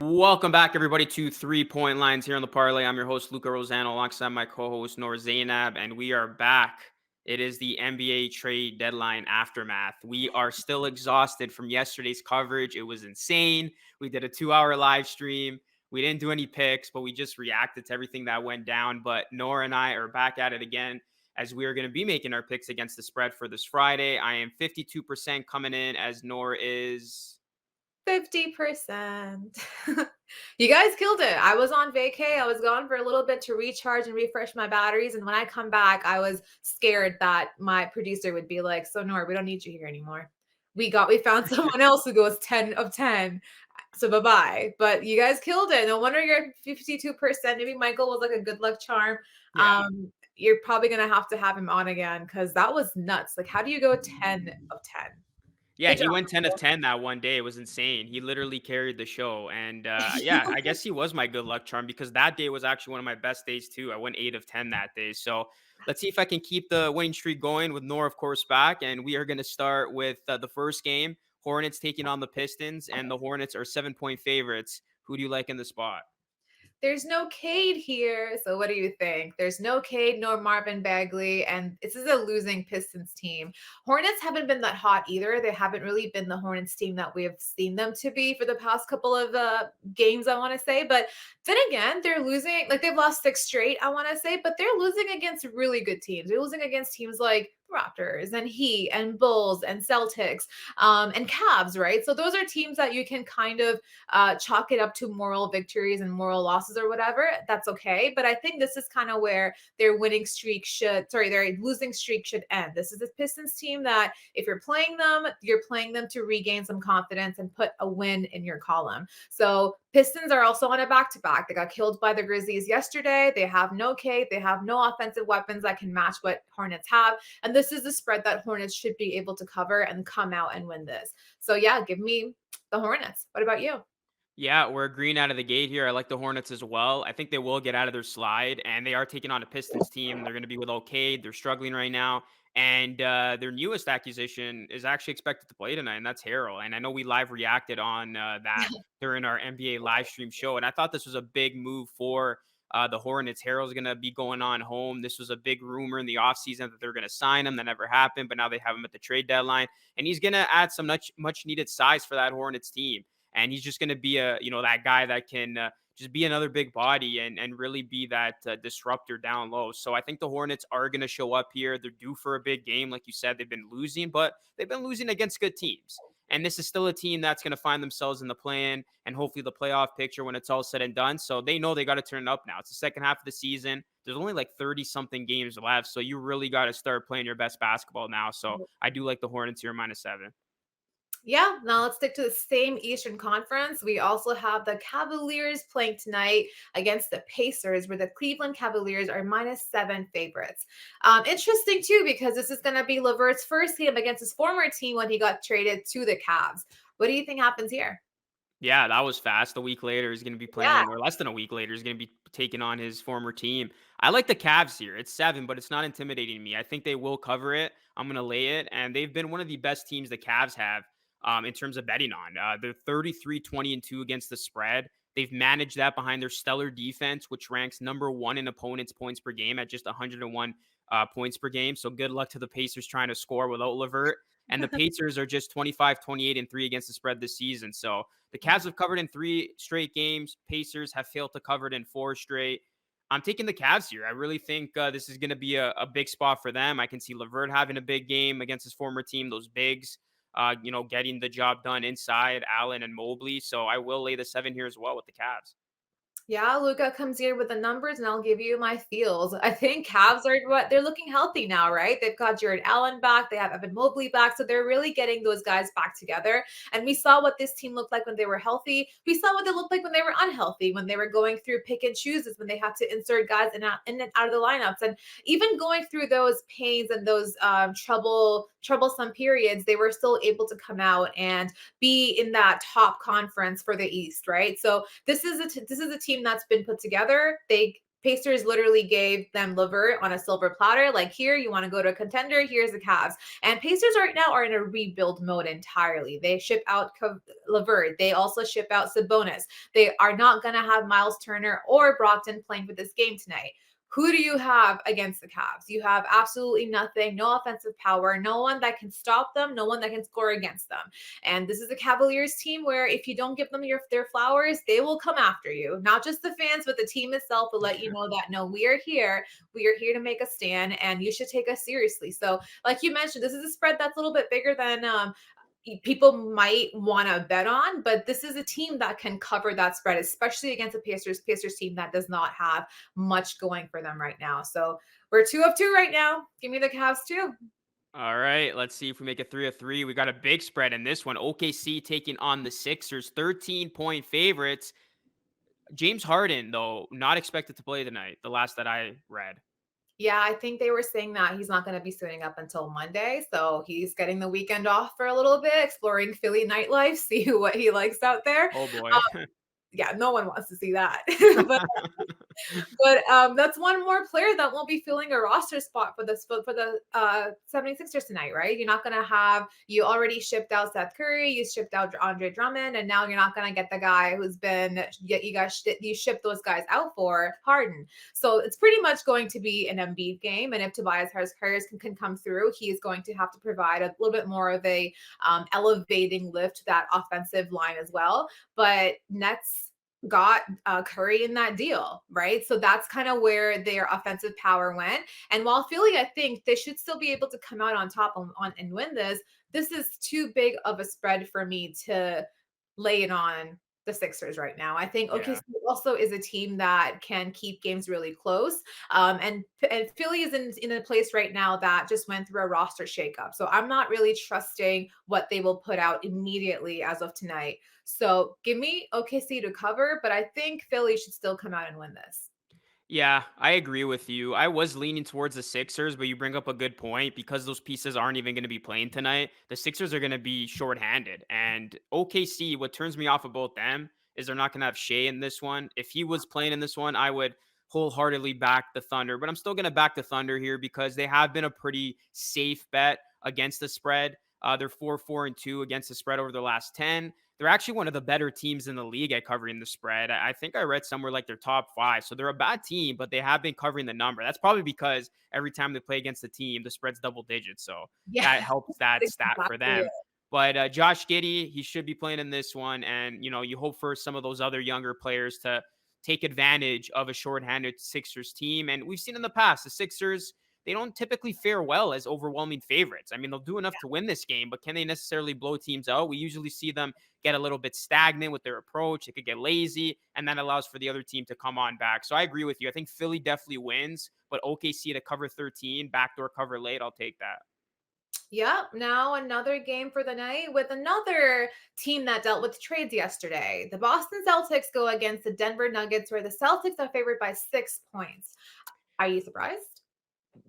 Welcome back, everybody, to 3 Point Lines here on the Parlay. I'm your host, Luca Rosano, alongside my co-host, Noor Zainab, and we are back. It is the NBA trade deadline aftermath. We are still exhausted from yesterday's coverage. It was insane. We did a 2-hour live stream. We didn't do any picks, but we just reacted to everything that went down. But Noor and I are back at it again as we are going to be making our picks against the spread for this Friday. I am 52% coming in as Noor is 50%. You guys killed it. I was on vacay. I was gone for a little bit to recharge and refresh my batteries. And when I come back, I was scared that my producer would be like, "So Nora, we don't need you here anymore. We found someone else who goes 10 of 10. So bye-bye." But you guys killed it. No wonder you're 52%. Maybe Michael was like a good luck charm. yeah. You're probably gonna have to have him on again because that was nuts. Like, how do you go 10 of 10? Yeah, Good he job, went 10 of Michael. 10 that one day. It was insane. He literally carried the show. And yeah, I guess he was my good luck charm because that day was actually one of my best days too. I went 8 of 10 that day. So let's see if I can keep the winning streak going with Noor, of course, back. And we are going to start with the first game, Hornets taking on the Pistons, and the Hornets are 7-point favorites. Who do you like in the spot? There's no Cade here. So what do you think? There's no Cade nor Marvin Bagley, and this is a losing Pistons team. Hornets haven't been that hot either. They haven't really been the Hornets team that we have seen them to be for the past couple of games, I want to say. But then again, they're losing, like they've lost six straight, I want to say, but they're losing against really good teams. They're losing against teams like Raptors and Heat and Bulls and Celtics and Cavs, right? So those are teams that you can kind of chalk it up to moral victories and moral losses or whatever. That's okay. But I think this is kind of where their losing streak should end. This is a Pistons team that if you're playing them to regain some confidence and put a win in your column. So Pistons are also on a back-to-back. They got killed by the Grizzlies yesterday. They have no Kate. They have no offensive weapons that can match what Hornets have. And this is the spread that Hornets should be able to cover and come out and win this. So yeah, give me the Hornets. What about you? Yeah, we're green out of the gate here. I like the Hornets as well. I think they will get out of their slide, and they are taking on a Pistons team. They're going to be without Cade. They're struggling right now, and their newest acquisition is actually expected to play tonight, and that's Harrell. And I know we live reacted on that during our NBA live stream show, and I thought this was a big move for the Hornets. Harrell's going to be going on home. This was a big rumor in the offseason that they're going to sign him. That never happened, but now they have him at the trade deadline, and he's going to add some much needed size for that Hornets team, and he's just going to be that guy that can just be another big body and really be that disruptor down low. So I think the Hornets are going to show up here. They're due for a big game, like you said. They've been losing, but they've been losing against good teams. And this is still a team that's going to find themselves in the play-in and hopefully the playoff picture when it's all said and done. So they know they got to turn it up now. It's the second half of the season. There's only like 30 something games left. So you really got to start playing your best basketball now. So I do like the Hornets here -7. Yeah, now let's stick to the same Eastern Conference. We also have the Cavaliers playing tonight against the Pacers, where the Cleveland Cavaliers are -7 favorites. Interesting too, because this is going to be Levert's first game against his former team when he got traded to the Cavs. What do you think happens here? Yeah, that was fast. A week later, he's going to be Yeah. playing, or less than a week later, he's going to be taking on his former team. I like the Cavs here. It's 7, but it's not intimidating me. I think they will cover it. I'm going to lay it. And they've been one of the best teams the Cavs have in terms of betting on. They're 33-20-2 against the spread. They've managed that behind their stellar defense, which ranks number one in opponents' points per game at just 101 points per game. So good luck to the Pacers trying to score without Levert. And the Pacers are just 25-28-3 against the spread this season. So the Cavs have covered in 3 straight games. Pacers have failed to cover it in 4 straight. I'm taking the Cavs here. I really think this is going to be a big spot for them. I can see Levert having a big game against his former team, those bigs, getting the job done inside Allen and Mobley. So I will lay the 7 here as well with the Cavs. Yeah, Luca comes here with the numbers, and I'll give you my feels. I think Cavs are what they're looking healthy now, right? They've got Jared Allen back, they have Evan Mobley back, so they're really getting those guys back together. And we saw what this team looked like when they were healthy. We saw what they looked like when they were unhealthy, when they were going through pick and chooses, when they had to insert guys in and out of the lineups, and even going through those pains and those troublesome periods, they were still able to come out and be in that top conference for the East, right? So this is a team that's been put together. Pacers literally gave them Levert on a silver platter. Like, here, you want to go to a contender? Here's the Cavs. And Pacers right now are in a rebuild mode entirely. They ship out Levert. They also ship out Sabonis. They are not going to have Miles Turner or Brogdon playing for this game tonight. Who do you have against the Cavs? You have absolutely nothing, no offensive power, no one that can stop them, no one that can score against them. And this is a Cavaliers team where if you don't give them their flowers, they will come after you. Not just the fans, but the team itself will let you know that no, we are here. We are here to make a stand, and you should take us seriously. So, like you mentioned, this is a spread that's a little bit bigger than people might want to bet on, but this is a team that can cover that spread, especially against a Pacers team that does not have much going for them right now. So we're 2 of 2 right now. Give me the Cavs too. All right, let's see if we make it 3 of 3. We got a big spread in this one. OKC taking on the Sixers, 13-point favorites. James Harden, though, not expected to play tonight, the last that I read. Yeah, I think they were saying that he's not going to be suiting up until Monday. So he's getting the weekend off for a little bit, exploring Philly nightlife, see what he likes out there. Oh Um, boy. yeah, no one wants to see that. but But that's one more player that won't be filling a roster spot for the 76ers tonight, right? You're not gonna have you already shipped out Seth Curry, you shipped out Andre Drummond, and now you're not gonna get the guy who's been you shipped those guys out for Harden. So it's pretty much going to be an Embiid game, and if Tobias Harris can come through, he is going to have to provide a little bit more of a elevating lift to that offensive line as well. But Nets got Curry in that deal, right? So that's kind of where their offensive power went. And while Philly, I think they should still be able to come out on top and win this. This is too big of a spread for me to lay it on the Sixers right now. I think Yeah. OKC also is a team that can keep games really close. And Philly is in a place right now that just went through a roster shakeup. So I'm not really trusting what they will put out immediately as of tonight. So give me OKC to cover, but I think Philly should still come out and win this. Yeah, I agree with you. I was leaning towards the Sixers, but you bring up a good point because those pieces aren't even going to be playing tonight. The Sixers are going to be shorthanded. And OKC, what turns me off about them is they're not going to have Shea in this one. If he was playing in this one, I would wholeheartedly back the Thunder, but I'm still going to back the Thunder here because they have been a pretty safe bet against the spread. They're 4-4-2 against the spread over the last 10. They're actually one of the better teams in the league at covering the spread. I think I read somewhere like they're top 5. So they're a bad team, but they have been covering the number. That's probably because every time they play against the team, the spread's double digits. So Yeah, that helps that stat for exactly it. them. But Josh Giddey, he should be playing in this one. And, you hope for some of those other younger players to take advantage of a shorthanded Sixers team. And we've seen in the past, the Sixers, they don't typically fare well as overwhelming favorites. I mean, they'll do enough to win this game, but can they necessarily blow teams out? We usually see them get a little bit stagnant with their approach. They could get lazy, and that allows for the other team to come on back. So I agree with you. I think Philly definitely wins, but OKC to cover 13, backdoor cover late, I'll take that. Yep. Now another game for the night with another team that dealt with trades yesterday. The Boston Celtics go against the Denver Nuggets, where the Celtics are favored by 6 points. Are you surprised?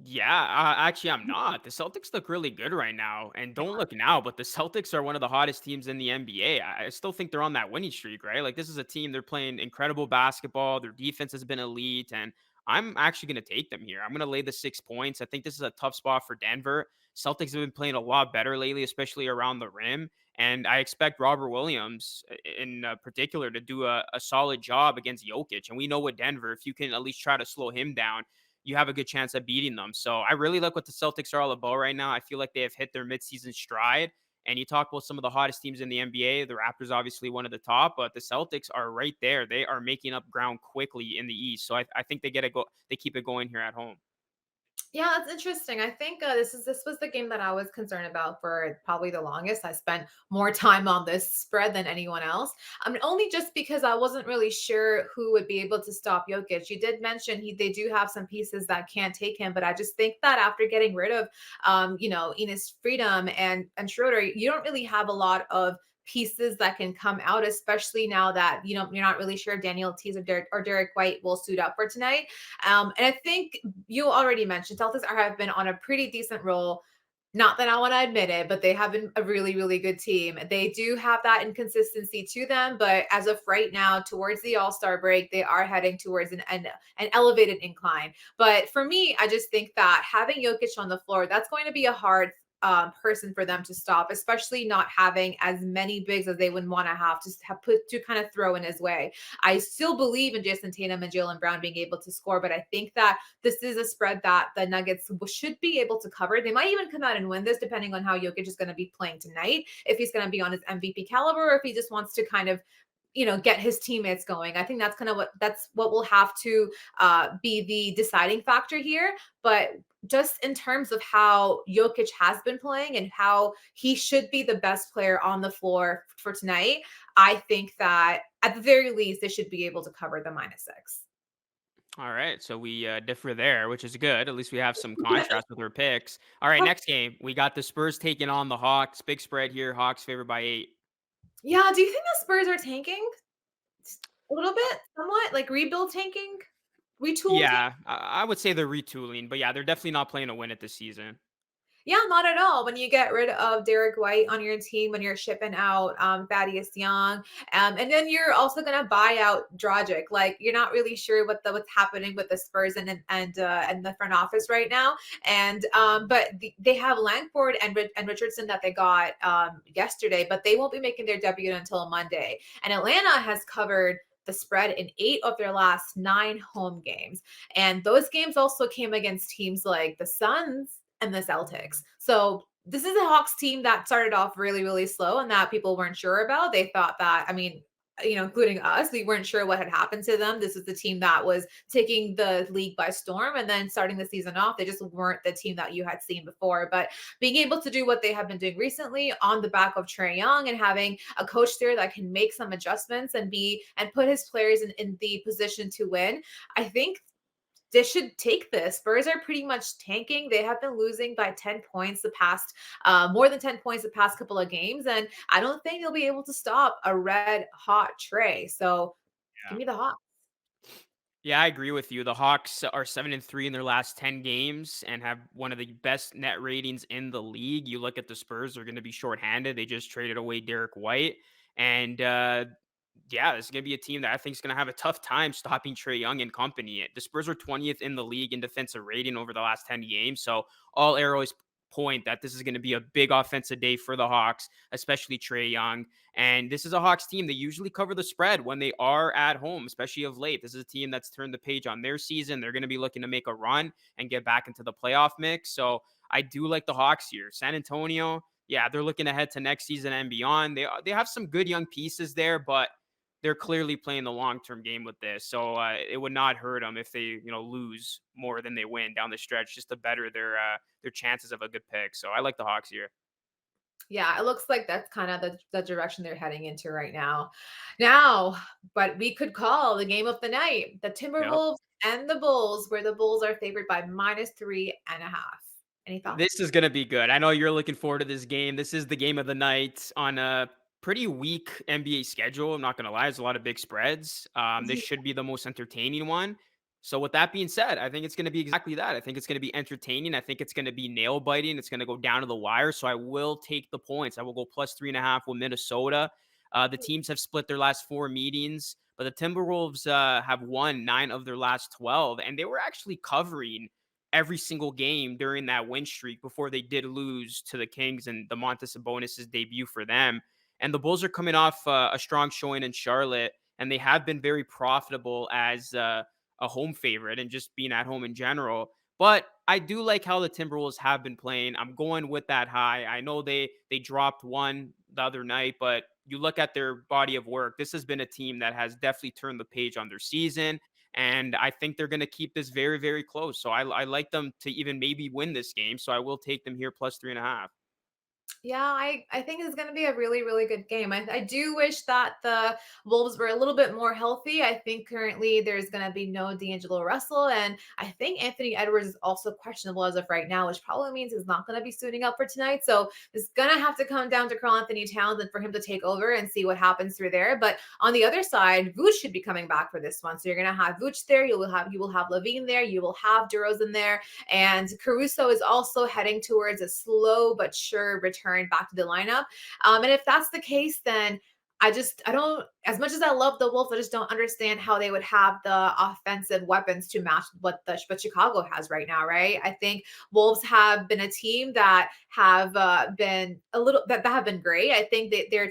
Yeah, actually, I'm not. The Celtics look really good right now, and don't look now, but the Celtics are one of the hottest teams in the NBA. I still think they're on that winning streak, right? Like this is a team they're playing incredible basketball. Their defense has been elite, and I'm actually going to take them here. I'm going to lay the 6 points. I think this is a tough spot for Denver. Celtics have been playing a lot better lately, especially around the rim, and I expect Robert Williams in particular to do a solid job against Jokic. And we know with Denver, if you can at least try to slow him down, you have a good chance at beating them. So I really like what the Celtics are all about right now. I feel like they have hit their midseason stride. And you talk about some of the hottest teams in the NBA. The Raptors, obviously, one of the top, but the Celtics are right there. They are making up ground quickly in the East. So I think they get it go. They keep it going here at home. Yeah, that's interesting. I think this was the game that I was concerned about for probably the longest. I spent more time on this spread than anyone else. I mean, only just because I wasn't really sure who would be able to stop Jokic. You did mention they do have some pieces that can't take him, but I just think that after getting rid of Enos Freedom and Schroeder, you don't really have a lot of pieces that can come out, especially now that you're not really sure if Daniel Tease or Derek White will suit up for tonight. And I think you already mentioned Celtics have been on a pretty decent roll. Not that I want to admit it, but they have been a really, really good team. They do have that inconsistency to them, but as of right now, towards the All Star break, they are heading towards an elevated incline. But for me, I just think that having Jokic on the floor, that's going to be a hard person for them to stop, especially not having as many bigs as they would want to have put to kind of throw in his way. I still believe in Jason Tatum and Jalen Brown being able to score, but I think that this is a spread that the Nuggets should be able to cover. They might even come out and win this, depending on how Jokic is going to be playing tonight. If he's going to be on his MVP caliber, or if he just wants to kind of get his teammates going. I think that's what will have to be the deciding factor here. But just in terms of how Jokic has been playing and how he should be the best player on the floor for tonight, I think that at the very least they should be able to cover the -6. All right, so we differ there, which is good. At least we have some contrast with our picks. All right, next game we got the Spurs taking on the Hawks. Big spread here. Hawks favored by 8. Yeah, do you think the Spurs are tanking? A little bit, somewhat, like rebuild tanking, retool tank. Yeah, I would say they're retooling, but yeah, they're definitely not playing to win it this season. Yeah, not at all. When you get rid of Derek White on your team, when you're shipping out Thaddeus Young, and then you're also going to buy out Dragic. Like you're not really sure what's happening with the Spurs and the front office right now. And they have Langford and Richardson that they got yesterday, but they won't be making their debut until Monday. And Atlanta has covered the spread in 8 of their last 9 home games. And those games also came against teams like the Suns and the Celtics. So this is a Hawks team that started off really, really slow and that people weren't sure about. They thought that, I mean, including us, we weren't sure what had happened to them. This is the team that was taking the league by storm. And then starting the season off, they just weren't the team that you had seen before. But being able to do what they have been doing recently on the back of Trey Young and having a coach there that can make some adjustments and put his players in the position to win, I think they should take this. Spurs are pretty much tanking. They have been losing by 10 points more than 10 points the past couple of games. And I don't think they'll be able to stop a red hot Trey. So give me the hot. Yeah, I agree with you. The Hawks are 7-3 in their last 10 games and have one of the best net ratings in the league. You look at the Spurs, they're going to be shorthanded. They just traded away Derek White. And yeah, this is going to be a team that I think is going to have a tough time stopping Trey Young and company. The Spurs are 20th in the league in defensive rating over the last 10 games. So all arrows point that this is going to be a big offensive day for the Hawks, especially Trey Young. And this is a Hawks team. They usually cover the spread when they are at home, especially of late. This is a team that's turned the page on their season. They're going to be looking to make a run and get back into the playoff mix. So I do like the Hawks here. San Antonio, yeah, they're looking ahead to next season and beyond. They have some good young pieces there, but they're clearly playing the long-term game with this. So it would not hurt them if they, lose more than they win down the stretch, just to better their chances of a good pick. So I like the Hawks here. Yeah, it looks like that's kind of the direction they're heading into right now. Now, but we could call the game of the night the Yep. Timberwolves and the Bulls, where the Bulls are favored by -3.5. Any thoughts? This is gonna be good. I know you're looking forward to this game. This is the game of the night on a pretty weak NBA schedule. I'm not gonna lie, there's a lot of big spreads. This should be the most entertaining one. So with that being said, I think it's gonna be exactly that. I think it's gonna be entertaining. I think it's gonna be nail biting. It's gonna go down to the wire. So I will take the points. I will go +3.5 with Minnesota. The teams have split their last 4 meetings, but the Timberwolves have won 9 of their last 12, and they were actually covering every single game during that win streak before they did lose to the Kings and the Montes Sabonis' debut for them. And the Bulls are coming off a strong showing in Charlotte, and they have been very profitable as a home favorite and just being at home in general. But I do like how the Timberwolves have been playing. I'm going with that high. I know they dropped one the other night, but you look at their body of work. This has been a team that has definitely turned the page on their season. And I think they're going to keep this very, very close. So I like them to even maybe win this game. So I will take them here +3.5. Yeah, I think it's gonna be a really, really good game. I do wish that the Wolves were a little bit more healthy. I think currently there's gonna be no D'Angelo Russell, and I think Anthony Edwards is also questionable as of right now, which probably means he's not gonna be suiting up for tonight. So it's gonna have to come down to Karl Anthony Towns and for him to take over and see what happens through there. But on the other side, Vooch should be coming back for this one. So you're gonna have Vooch there, you will have Levine there, you will have DeRozan there, and Caruso is also heading towards a slow but sure return back to the lineup. And if that's the case, then I don't, as much as I love the Wolves, I just don't understand how they would have the offensive weapons to match what Chicago has right now, right? I think Wolves have been a team that have been a little that have been great. I think that their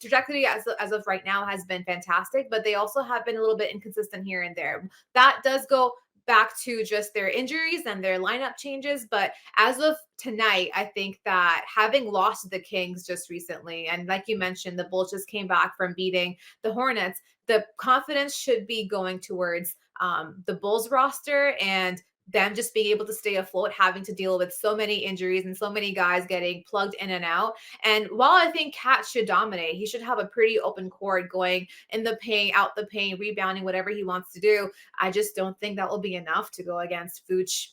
trajectory as of right now has been fantastic, but they also have been a little bit inconsistent here and there. That does go back to just their injuries and their lineup changes. But as of tonight, I think that having lost the Kings just recently, and like you mentioned, the Bulls just came back from beating the Hornets, the confidence should be going towards the Bulls roster and them just being able to stay afloat, having to deal with so many injuries and so many guys getting plugged in and out. And while I think Cat should dominate, he should have a pretty open court going in the paint, out the paint, rebounding, whatever he wants to do. I just don't think that will be enough to go against Vooch,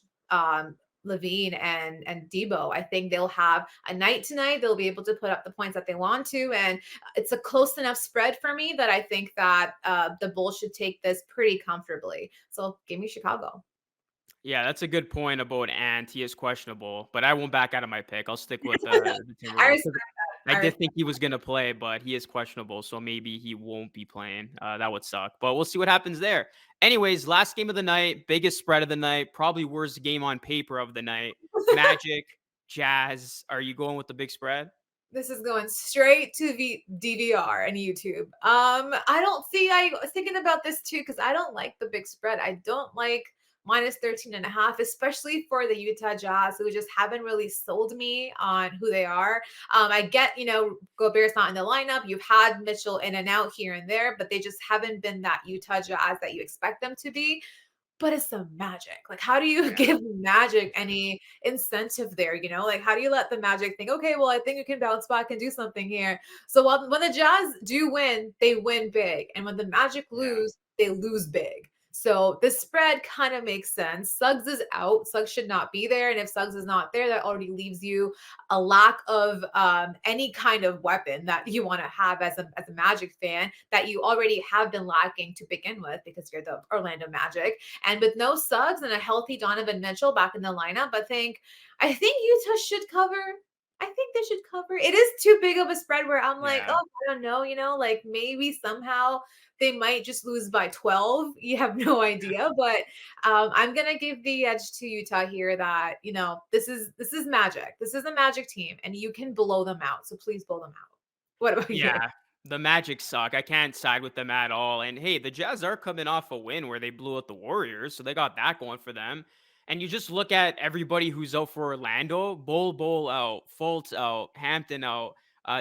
Levine, and Debo. I think they'll have a night tonight. They'll be able to put up the points that they want to, and it's a close enough spread for me that I think that the Bulls should take this pretty comfortably. So give me Chicago. Yeah, that's a good point about Ant. He is questionable, but I won't back out of my pick. I'll stick with the I Timberwolves. respect I that. did think he was gonna play, but he is questionable, so maybe he won't be playing. That would suck, but we'll see what happens there. Anyways, last game of the night, biggest spread of the night, probably worst game on paper of the night. Magic, Jazz. Are you going with the big spread? This is going straight to DVR and YouTube. I don't see. I was thinking about this too because I don't like the big spread. I don't like minus 13 and a half, especially for the Utah Jazz, who just haven't really sold me on who they are. I get, Gobert's not in the lineup. You've had Mitchell in and out here and there, but they just haven't been that Utah Jazz that you expect them to be. But it's the Magic. Like, how do you Yeah. give Magic any incentive there? Like, how do you let the Magic think, okay, well, I think you can bounce back and do something here? So when the Jazz do win, they win big. And when the Magic Yeah. lose, they lose big. So the spread kind of makes sense. Suggs is out. Suggs should not be there. And if Suggs is not there, that already leaves you a lack of any kind of weapon that you want to have as a Magic fan that you already have been lacking to begin with because you're the Orlando Magic. And with no Suggs and a healthy Donovan Mitchell back in the lineup, I think Utah should cover. I think they should cover. It is too big of a spread where I'm like, oh, Yeah. I don't know, like maybe somehow they might just lose by 12. You have no idea, but I'm gonna give the edge to Utah here. That this is Magic. This is a Magic team, and you can blow them out. So please blow them out. What about you? Yeah, the Magic suck. I can't side with them at all. And hey, the Jazz are coming off a win where they blew out the Warriors, so they got that going for them. And you just look at everybody who's out for Orlando: Bull out, Fultz out, Hampton out,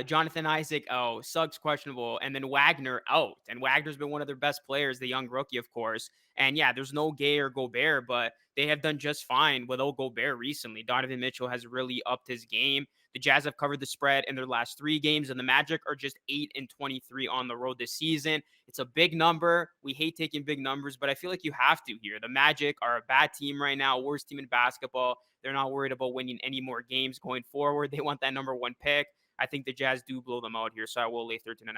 Jonathan Isaac out, Suggs questionable, and then Wagner out. And Wagner's been one of their best players, the young rookie, of course. And yeah, there's no Gay or Gobert, but they have done just fine without Gobert recently. Donovan Mitchell has really upped his game. The Jazz have covered the spread in their last 3 games, and the Magic are just 8-23 on the road this season. It's a big number. We hate taking big numbers, but I feel like you have to here. The Magic are a bad team right now, worst team in basketball. They're not worried about winning any more games going forward. They want that number one pick. I think the Jazz do blow them out here, so I will lay 13.5.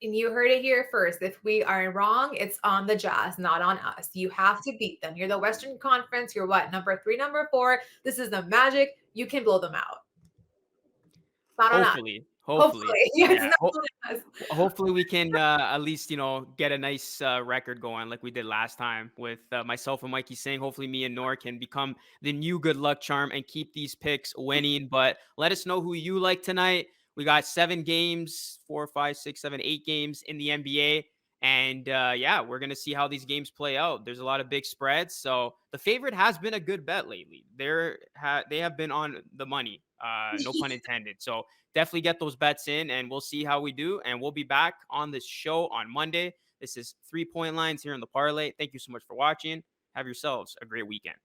And you heard it here first. If we are wrong, it's on the Jazz, not on us. You have to beat them. You're the Western Conference. You're what? Number three, number four. This is the Magic. You can blow them out. Not on us. Hopefully. Hopefully. Yeah, it's Yeah. not on us. Hopefully we can at least get a nice record going like we did last time with myself and Mikey saying hopefully me and Noor can become the new good luck charm and keep these picks winning. But let us know who you like tonight. We got 7 games, 4, 5, 6, 7, 8 games in the NBA. And yeah, we're gonna see how these games play out. There's a lot of big spreads, so the favorite has been a good bet lately. They have been on the money, no pun intended. So definitely get those bets in and we'll see how we do. And we'll be back on this show on Monday. This is 3 Point Lines here in the parlay. Thank you so much for watching. Have yourselves a great weekend.